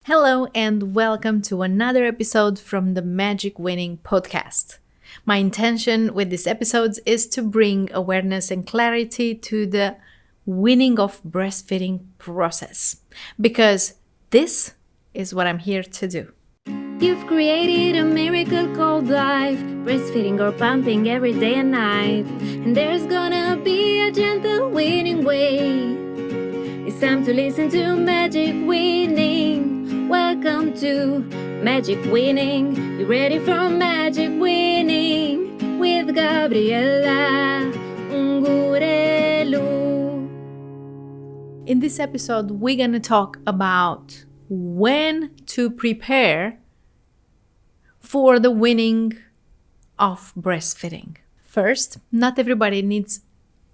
Hello and welcome to another episode from the Magic Weaning podcast. My intention with these episodes is to bring awareness and clarity to the weaning of breastfeeding process, because this is what I'm here to do. You've created a miracle called life, breastfeeding or pumping every day and night. And there's gonna be a gentle weaning way. It's time to listen to Magic Weaning. Welcome to Magic Weaning. You ready for Magic Weaning with Gabriela Ungurelu. In this episode, we're gonna talk about when to prepare for the weaning of breastfeeding. First, not everybody needs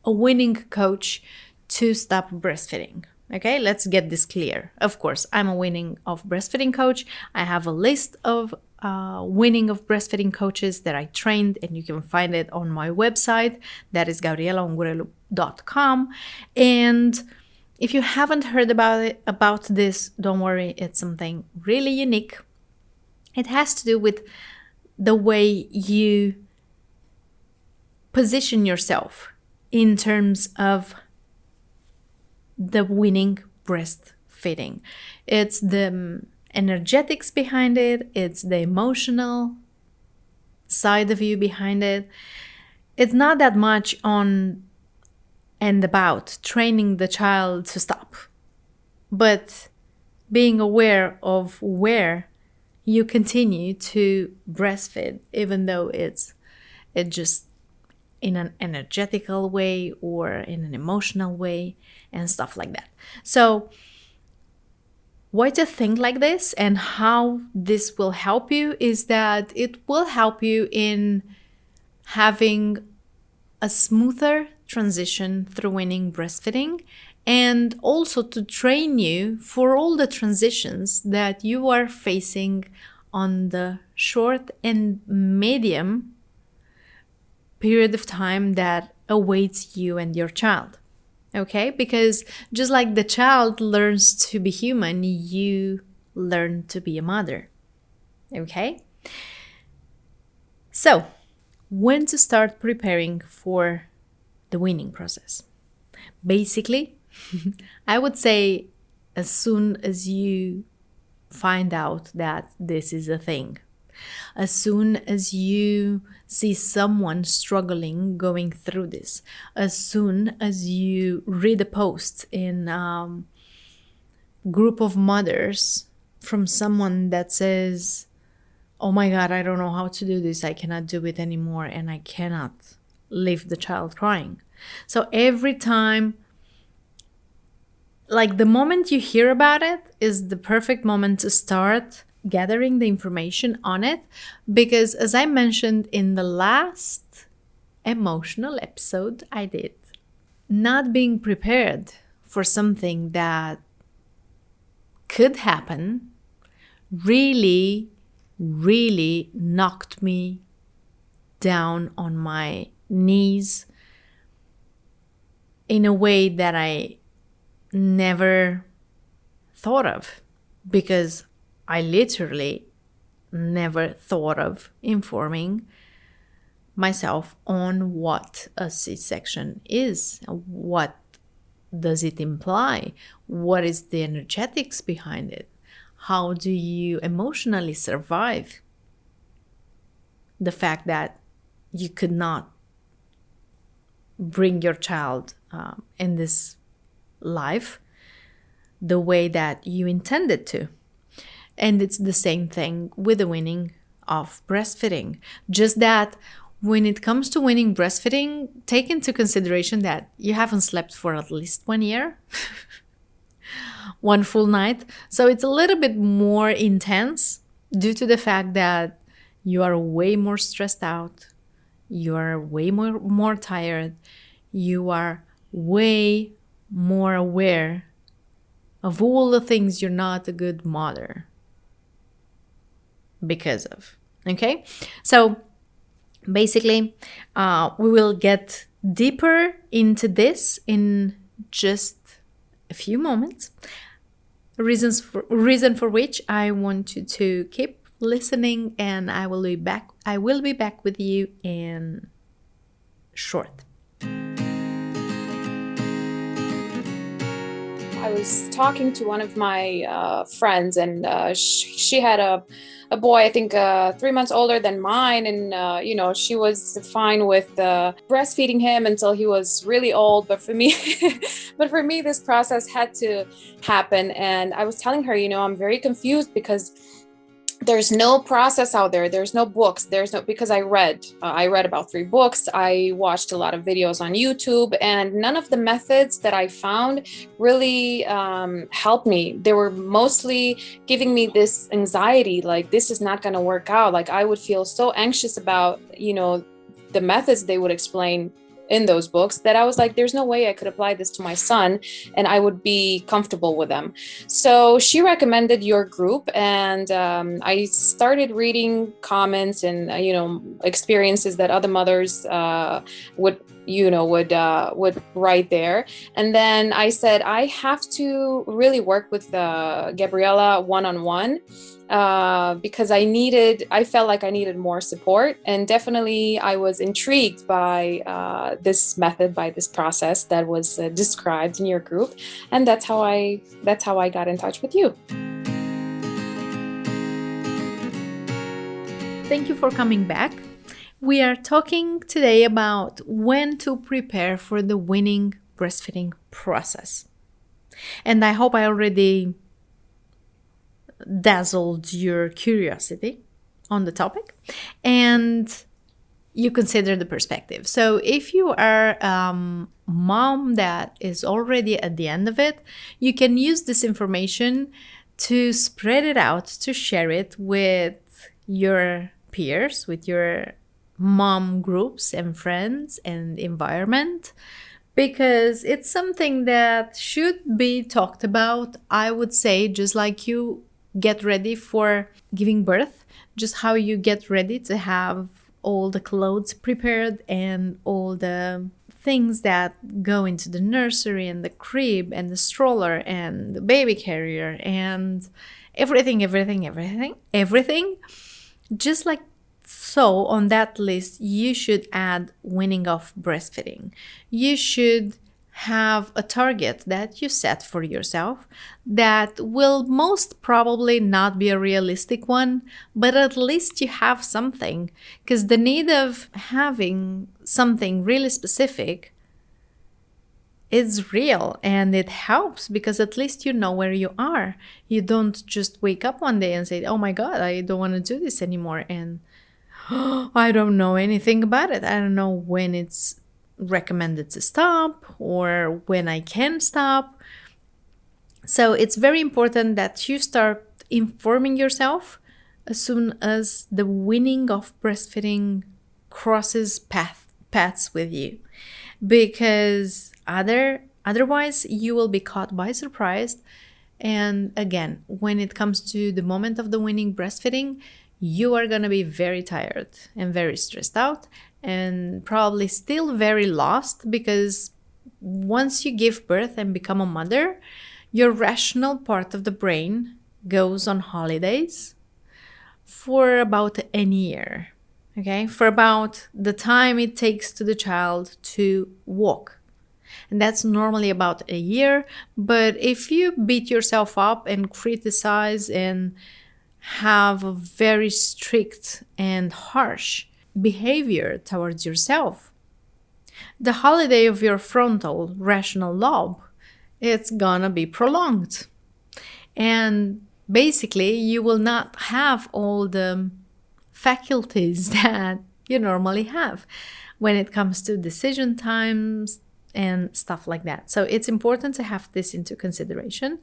a weaning coach to stop breastfeeding. Okay, let's get this clear. Of course, I'm a weaning of breastfeeding coach. I have a list of weaning of breastfeeding coaches that I trained, and you can find it on my website. That is gabrielaungurelu.com. And if you haven't heard about this, don't worry, it's something really unique. It has to do with the way you position yourself in terms of the weaning breastfeeding. It's the energetics behind it. It's the emotional side of you behind it. It's not that much on and about training the child to stop, but being aware of where you continue to breastfeed, even though it just in an energetical way or in an emotional way and stuff like that. So why to think like this and how this will help you is that it will help you in having a smoother transition through weaning breastfeeding, and also to train you for all the transitions that you are facing on the short and medium period of time that awaits you and your child. Okay? Because just like the child learns to be human, you learn to be a mother. Okay? So, when to start preparing for the weaning process? Basically, I would say as soon as you find out that this is a thing. As soon as you see someone struggling going through this, as soon as you read a post in a group of mothers from someone that says, oh my God, I don't know how to do this, I cannot do it anymore, and I cannot leave the child crying. So every time, like the moment you hear about it is the perfect moment to start gathering the information on it, because as I mentioned in the last emotional episode I did, not being prepared for something that could happen really knocked me down on my knees in a way that I never thought of, because I literally never thought of informing myself on what a C-section is. What does it imply? What is the energetics behind it? How do you emotionally survive the fact that you could not bring your child in this life the way that you intended to? And it's the same thing with the weaning of breastfeeding. Just that when it comes to weaning breastfeeding, take into consideration that you haven't slept for at least 1 year, one full night. So it's a little bit more intense due to the fact that you are way more stressed out, you are way more tired, you are way more aware of all the things you're not a good mother because of. Okay? So basically, we will get deeper into this in just a few moments. reason for which I want you to keep listening, and I will be back. I will be back with you in short. I was talking to one of my friends, and she had a boy, I think 3 months older than mine, and she was fine with breastfeeding him until he was really old. But for me, this process had to happen, and I was telling her, I'm very confused because there's no process out there. There's no books. Because I read about 3 books. I watched a lot of videos on YouTube, and none of the methods that I found really helped me. They were mostly giving me this anxiety, like this is not going to work out. Like I would feel so anxious about, the methods they would explain in those books, that I was like, there's no way I could apply this to my son and I would be comfortable with them. So she recommended your group, and I started reading comments and experiences that other mothers would write there. And then I said, I have to really work with Gabriela one-on-one, because I felt like I needed more support. And definitely I was intrigued by this method, by this process that was described in your group. And that's how I got in touch with you. Thank you for coming back. We are talking today about when to prepare for the weaning breastfeeding process. And I hope I already dazzled your curiosity on the topic and you consider the perspective. So if you are a mom that is already at the end of it, you can use this information to spread it out, to share it with your peers, with your mom groups and friends and environment, because it's something that should be talked about. I would say, just like you get ready for giving birth, just how you get ready to have all the clothes prepared and all the things that go into the nursery and the crib and the stroller and the baby carrier and everything. Just like so, on that list, you should add weaning off breastfeeding. You should have a target that you set for yourself that will most probably not be a realistic one, but at least you have something, because the need of having something really specific is real, and it helps because at least you know where you are. You don't just wake up one day and say, oh my God, I don't want to do this anymore, and I don't know anything about it. I don't know when it's recommended to stop or when I can stop. So it's very important that you start informing yourself as soon as the weaning of breastfeeding crosses paths with you, because otherwise you will be caught by surprise. And again, when it comes to the moment of the weaning breastfeeding, you are going to be very tired and very stressed out and probably still very lost, because once you give birth and become a mother, your rational part of the brain goes on holidays for about a year, okay? For about the time it takes to the child to walk. And that's normally about a year. But if you beat yourself up and criticize and have a very strict and harsh behavior towards yourself, the holiday of your frontal rational lobe, it's gonna be prolonged. And basically, you will not have all the faculties that you normally have when it comes to decision times and stuff like that. So it's important to have this into consideration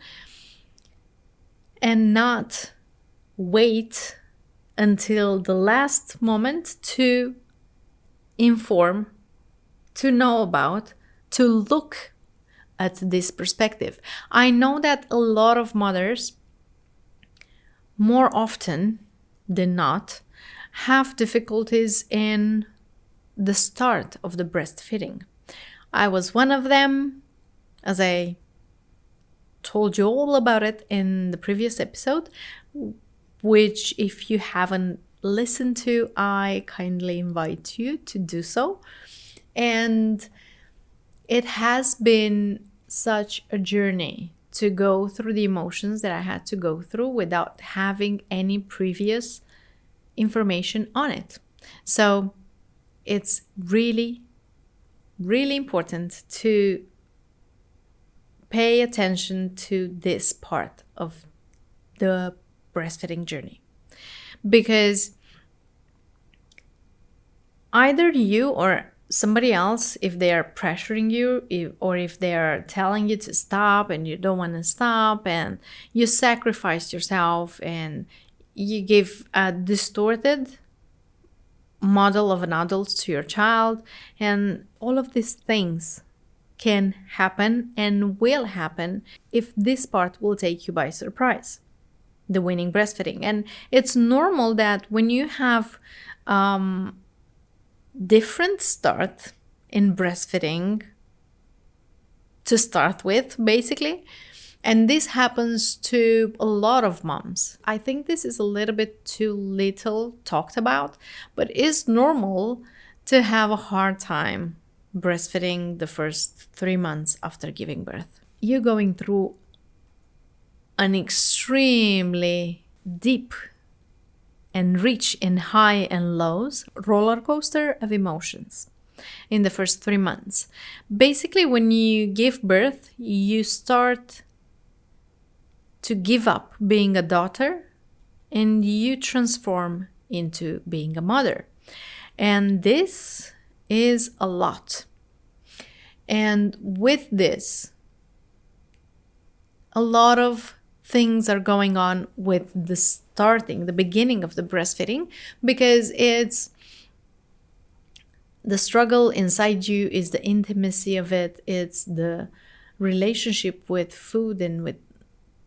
and not wait until the last moment to inform, to know about, to look at this perspective. I know that a lot of mothers, more often than not, have difficulties in the start of the breastfeeding. I was one of them, as I told you all about it in the previous episode, which if you haven't listened to, I kindly invite you to do so. And it has been such a journey to go through the emotions that I had to go through without having any previous information on it. So it's really, really important to pay attention to this part of the breastfeeding journey, because either you or somebody else, if they are pressuring you, or if they are telling you to stop and you don't want to stop, and you sacrifice yourself and you give a distorted model of an adult to your child, and all of these things can happen and will happen if this part will take you by surprise, the weaning breastfeeding. And it's normal that when you have different start in breastfeeding to start with, basically, and this happens to a lot of moms. I think this is a little bit too little talked about, but it's normal to have a hard time breastfeeding the first 3 months after giving birth. You're going through an extremely deep and rich in high and lows roller coaster of emotions in the first 3 months. Basically, when you give birth, you start to give up being a daughter and you transform into being a mother. And this is a lot. And with this, a lot of things are going on with the beginning of the breastfeeding, because it's the struggle inside you, is the intimacy of it, it's the relationship with food and with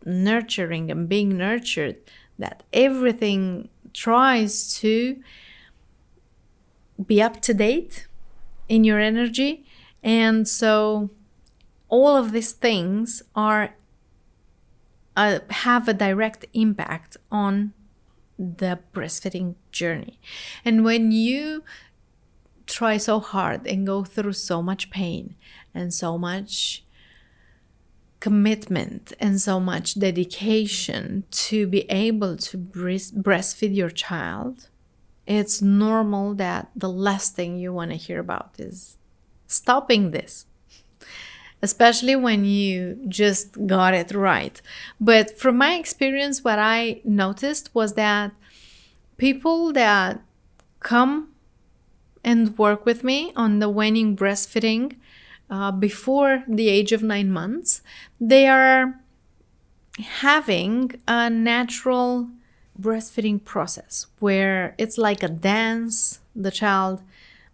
nurturing and being nurtured, that everything tries to be up to date in your energy. And so all of these things are have a direct impact on the breastfeeding journey. And when you try so hard and go through so much pain and so much commitment and so much dedication to be able to breastfeed your child, it's normal that the last thing you want to hear about is stopping this, especially when you just got it right. But from my experience, what I noticed was that people that come and work with me on the weaning breastfeeding before the age of 9 months, they are having a natural breastfeeding process where it's like a dance. The child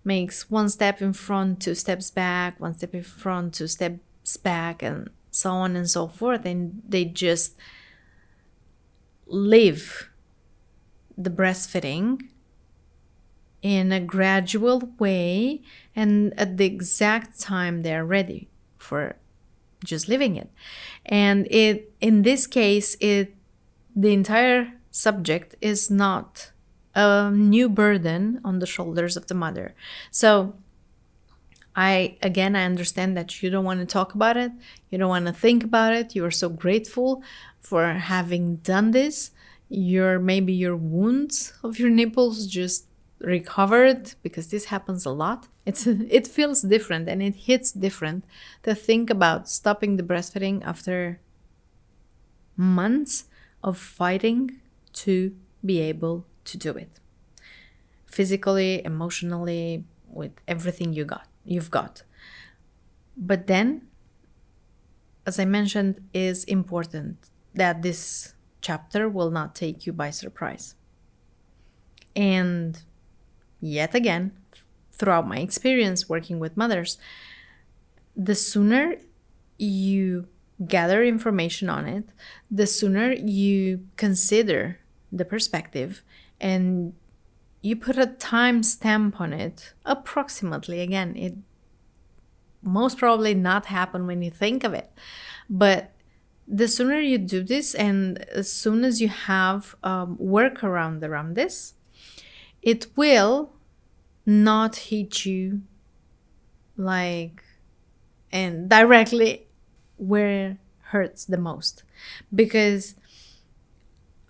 makes 1 step in front, 2 steps back, 1 step in front, 2 steps back, and so on and so forth. And they just live the breastfeeding in a gradual way, and at the exact time they're ready for just living it. And in this case, the entire subject is not a new burden on the shoulders of the mother. So I understand that you don't want to talk about it, you don't want to think about it. You are so grateful for having done this. Maybe your wounds of your nipples just recovered, because this happens a lot. It feels different and it hits different to think about stopping the breastfeeding after months of fighting to be able to do it. Physically, emotionally, with everything you've got. But then, as I mentioned, is important that this chapter will not take you by surprise. And yet again, throughout my experience working with mothers, the sooner you gather information on it, the sooner you consider the perspective and you put a time stamp on it, approximately. Again, it most probably not happen when you think of it, but the sooner you do this, and as soon as you have workaround around this, it will not hit you like and directly where hurts the most. Because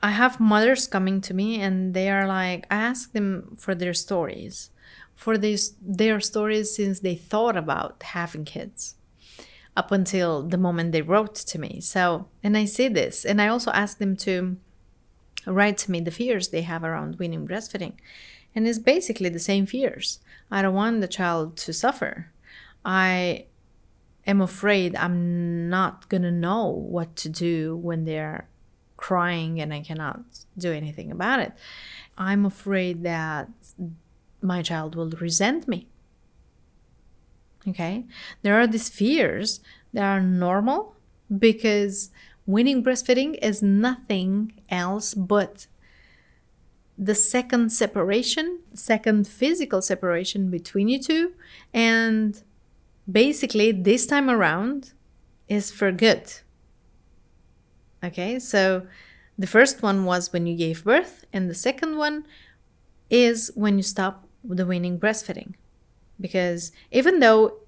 I have mothers coming to me and they are like, I ask them for their stories, for their stories since they thought about having kids up until the moment they wrote to me. So, and I see this, and I also ask them to write to me the fears they have around weaning breastfeeding. And it's basically the same fears. I don't want the child to suffer. I am afraid I'm not going to know what to do when they're crying and I cannot do anything about it. I'm afraid that my child will resent me. Okay? There are these fears that are normal because weaning breastfeeding is nothing else but the second physical separation between you two. And basically, this time around is for good. Okay, so the first one was when you gave birth, and the second one is when you stop the weaning breastfeeding. Because even though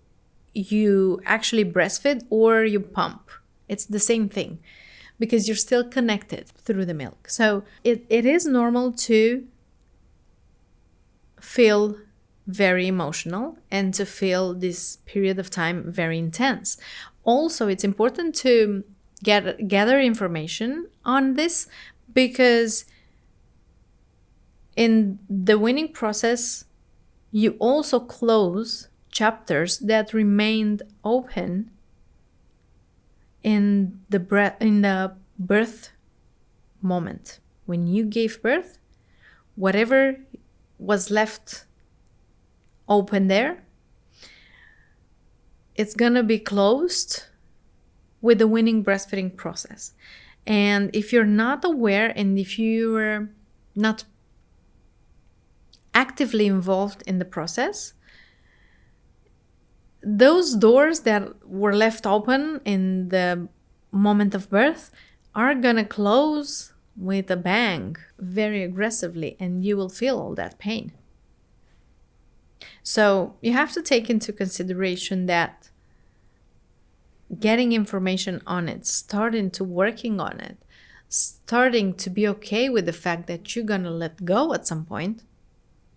you actually breastfeed or you pump, it's the same thing because you're still connected through the milk. So it is normal to feel very emotional and to feel this period of time very intense. Also, it's important to gather information on this because in the weaning process, you also close chapters that remained open in the birth moment. When you gave birth, whatever was left open there, it's gonna be closed with the weaning breastfeeding process. And if you're not aware and if you're not actively involved in the process, those doors that were left open in the moment of birth are gonna close with a bang very aggressively, and you will feel all that pain. So you have to take into consideration that getting information on it, starting to working on it, starting to be okay with the fact that you're gonna let go at some point,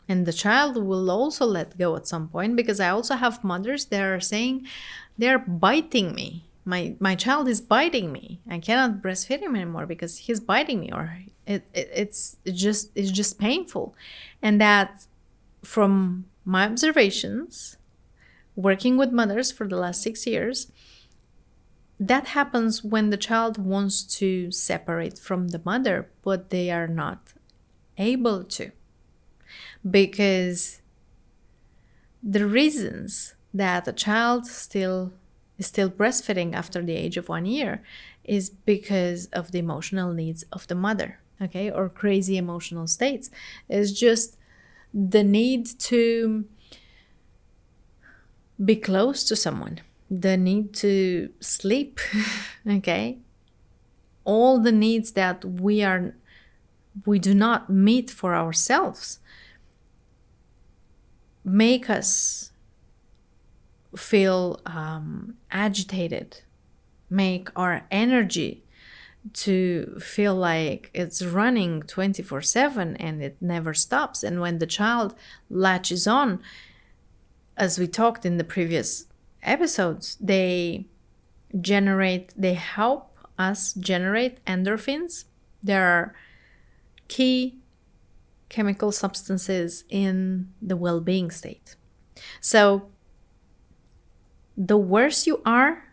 and the child will also let go at some point, because I also have mothers that are saying they're biting me. My child is biting me. I cannot breastfeed him anymore because he's biting me, or it's just painful. And that, from my observations, working with mothers for the last 6 years, that happens when the child wants to separate from the mother, but they are not able to. Because the reasons that a child is still breastfeeding after the age of 1 year is because of the emotional needs of the mother, okay, or crazy emotional states. It's just the need to be close to someone, the need to sleep, okay, all the needs that we do not meet for ourselves make us feel agitated, make our energy to feel like it's running 24/7 and it never stops. And when the child latches on, as we talked in the previous episodes, they help us generate endorphins. There are key chemical substances in the well-being state. So the worse you are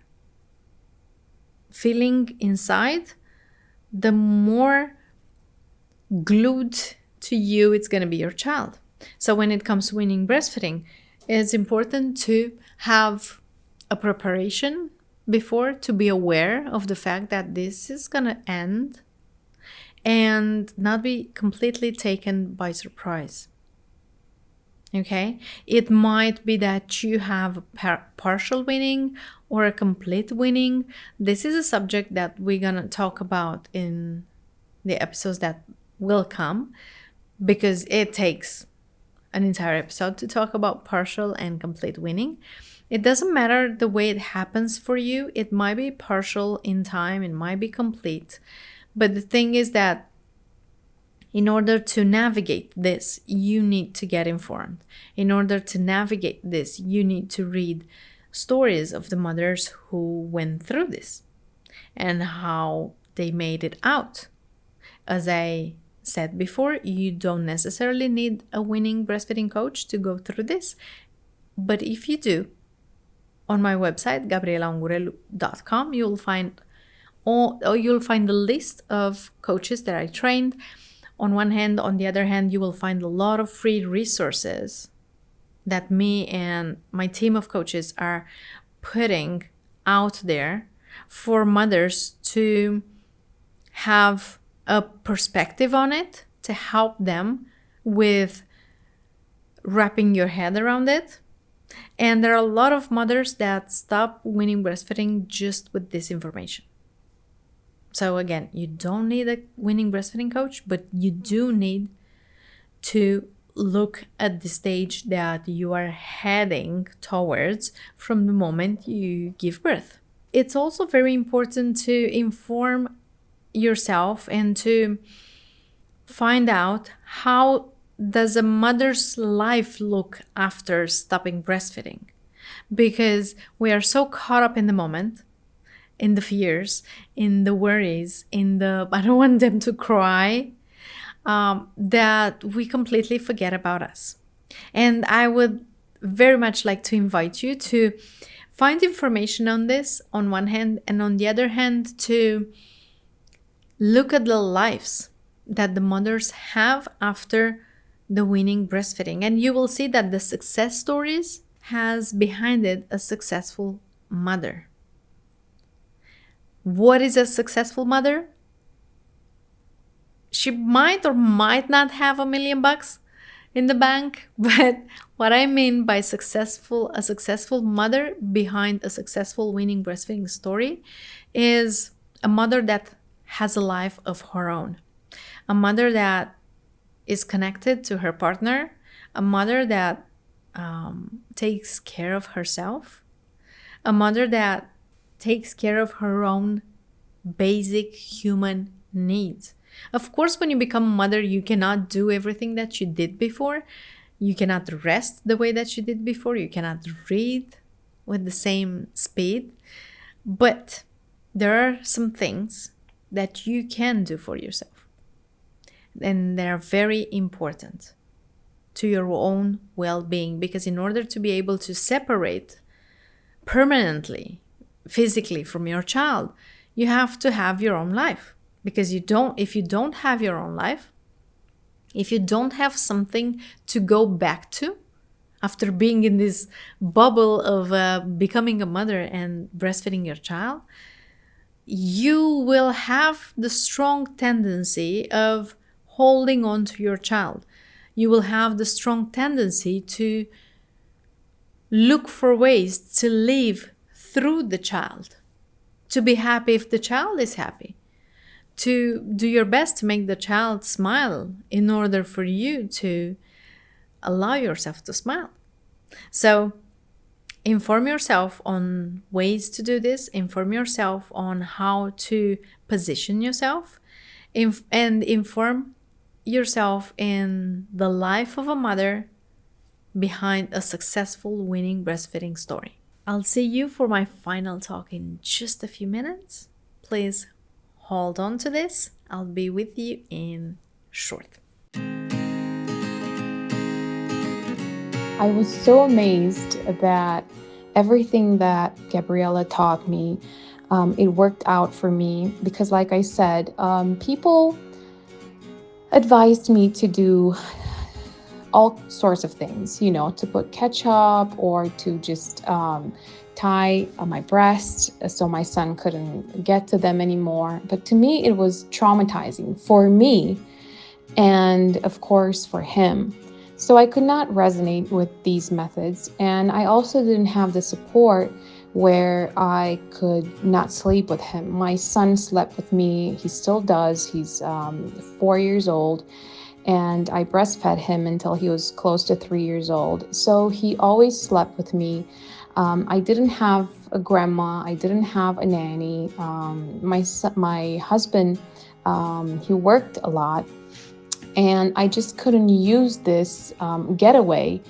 feeling inside, the more glued to you it's going to be your child. So when it comes to weaning breastfeeding, it's important to have a preparation before, to be aware of the fact that this is going to end and not be completely taken by surprise. Okay, it might be that you have a partial weaning or a complete weaning. This is a subject that we're gonna talk about in the episodes that will come, because it takes an entire episode to talk about partial and complete weaning. It doesn't matter the way it happens for you. It might be partial in time, it might be complete. But the thing is that in order to navigate this, you need to get informed. In order to navigate this, you need to read stories of the mothers who went through this and how they made it out. As I said before, you don't necessarily need a weaning breastfeeding coach to go through this. But if you do, on my website, gabrielaungurelu.com, you'll find the list of coaches that I trained. On one hand, on the other hand, you will find a lot of free resources that me and my team of coaches are putting out there for mothers to have a perspective on it, to help them with wrapping your head around it. And there are a lot of mothers that stop weaning breastfeeding just with this information. So again, you don't need a weaning breastfeeding coach, but you do need to look at the stage that you are heading towards from the moment you give birth. It's also very important to inform yourself and to find out how does a mother's life look after stopping breastfeeding, because we are so caught up in the moment, in the fears, in the worries, in the I don't want them to cry, that we completely forget about us. And I would very much like to invite you to find information on this on one hand, and on the other hand to look at the lives that the mothers have after the weaning breastfeeding, and you will see that the success stories has behind it a successful mother. What is a successful mother? She might or might not have $1 million in the bank, but what I mean by a successful mother behind a successful weaning breastfeeding story is a mother that has a life of her own, a mother that is connected to her partner, a mother that takes care of herself, a mother that takes care of her own basic human needs. Of course, when you become a mother, you cannot do everything that you did before. You cannot rest the way that you did before. You cannot read with the same speed. But there are some things that you can do for yourself, and they're very important to your own well-being, because in order to be able to separate permanently physically from your child, you have to have your own life. Because if you don't have your own life, if you don't have something to go back to after being in this bubble of becoming a mother and breastfeeding your child, you will have the strong tendency of holding on to your child. You will have the strong tendency to look for ways to live through the child, to be happy if the child is happy, to do your best to make the child smile in order for you to allow yourself to smile. So inform yourself on ways to do this, inform yourself on how to position yourself, and inform yourself in the life of a mother behind a successful weaning breastfeeding story. I'll see you for my final talk in just a few minutes. Please hold on to this. I'll be with you in short. I was so amazed that everything that Gabriela taught me, it worked out for me, because like I said, people advised me to do all sorts of things, to put ketchup or to just tie my breast so my son couldn't get to them anymore. But to me, it was traumatizing for me and of course for him. So I could not resonate with these methods. And I also didn't have the support where I could not sleep with him. My son slept with me. He still does. He's 4 years old. And I breastfed him until he was close to 3 years old. So he always slept with me. I didn't have a grandma. I didn't have a nanny. My husband, he worked a lot. And I just couldn't use this getaway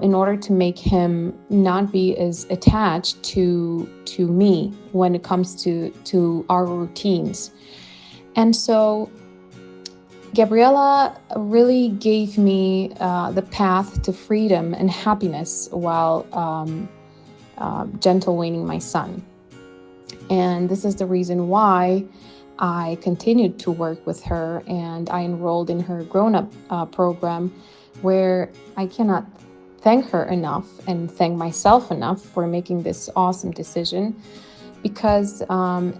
in order to make him not be as attached to me when it comes to our routines. And so Gabriella really gave me the path to freedom and happiness while gentle weaning my son. And this is the reason why I continued to work with her, and I enrolled in her grown-up program, where I cannot thank her enough and thank myself enough for making this awesome decision, because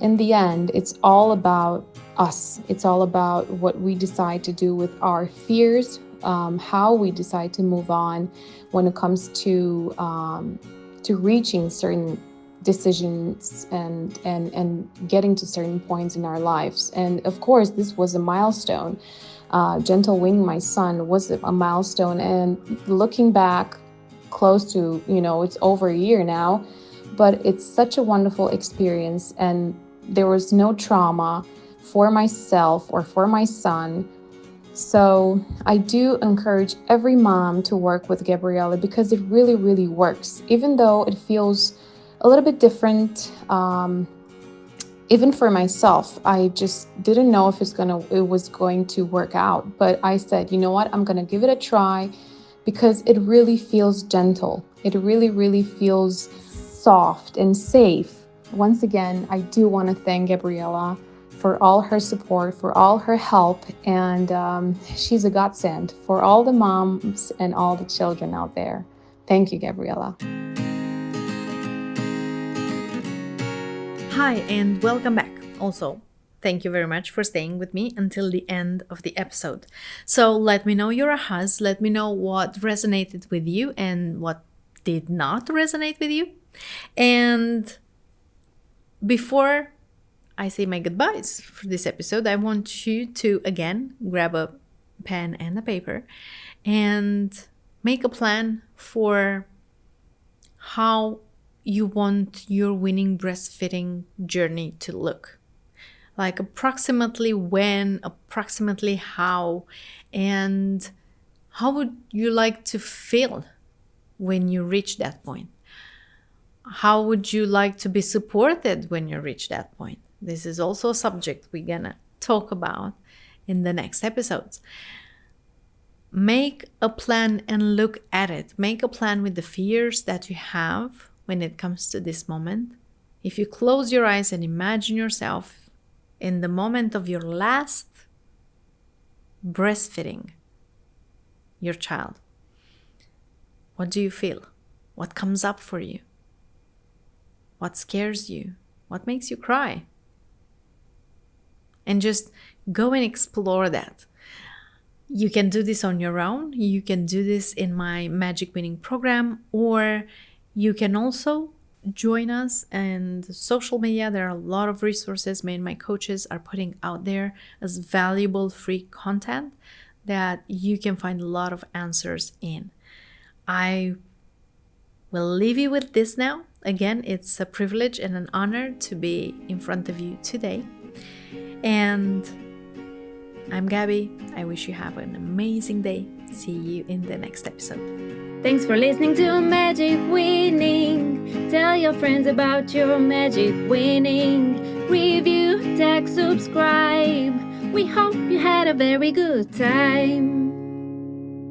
in the end, it's all about us. It's all about what we decide to do with our fears, how we decide to move on when it comes to reaching certain decisions and getting to certain points in our lives. And of course, this was a milestone. Gentle weaning my son was a milestone. And looking back close to, it's over a year now, but it's such a wonderful experience. And there was no trauma for myself or for my son. So I do encourage every mom to work with Gabriella, because it really, really works. Even though it feels a little bit different, even for myself, I just didn't know if it was going to work out. But I said, you know what, I'm gonna give it a try, because it really feels gentle. It really, really feels soft and safe. Once again, I do want to thank Gabriella for all her support, for all her help, and she's a godsend for all the moms and all the children out there. Thank you, Gabriella. Hi, and welcome back. Also, thank you very much for staying with me until the end of the episode. So let me know your ahas, let me know what resonated with you and what did not resonate with you. And before I say my goodbyes for this episode, I want you to, again, grab a pen and a paper and make a plan for how you want your weaning breastfeeding journey to look. Like approximately when, approximately how, and how would you like to feel when you reach that point? How would you like to be supported when you reach that point? This is also a subject we're gonna talk about in the next episodes. Make a plan and look at it. Make a plan with the fears that you have when it comes to this moment. If you close your eyes and imagine yourself in the moment of your last breastfeeding your child, what do you feel? What comes up for you? What scares you? What makes you cry? And just go and explore that. You can do this on your own. You can do this in my Magic Weaning program, or you can also join us in social media. There are a lot of resources me and my coaches are putting out there as valuable free content that you can find a lot of answers in. I will leave you with this now. Again, it's a privilege and an honor to be in front of you today. And I'm Gabby. I wish you have an amazing day. See you in the next episode. Thanks for listening to Magic Weaning. Tell your friends about your Magic Weaning. Review, tag, subscribe. We hope you had a very good time.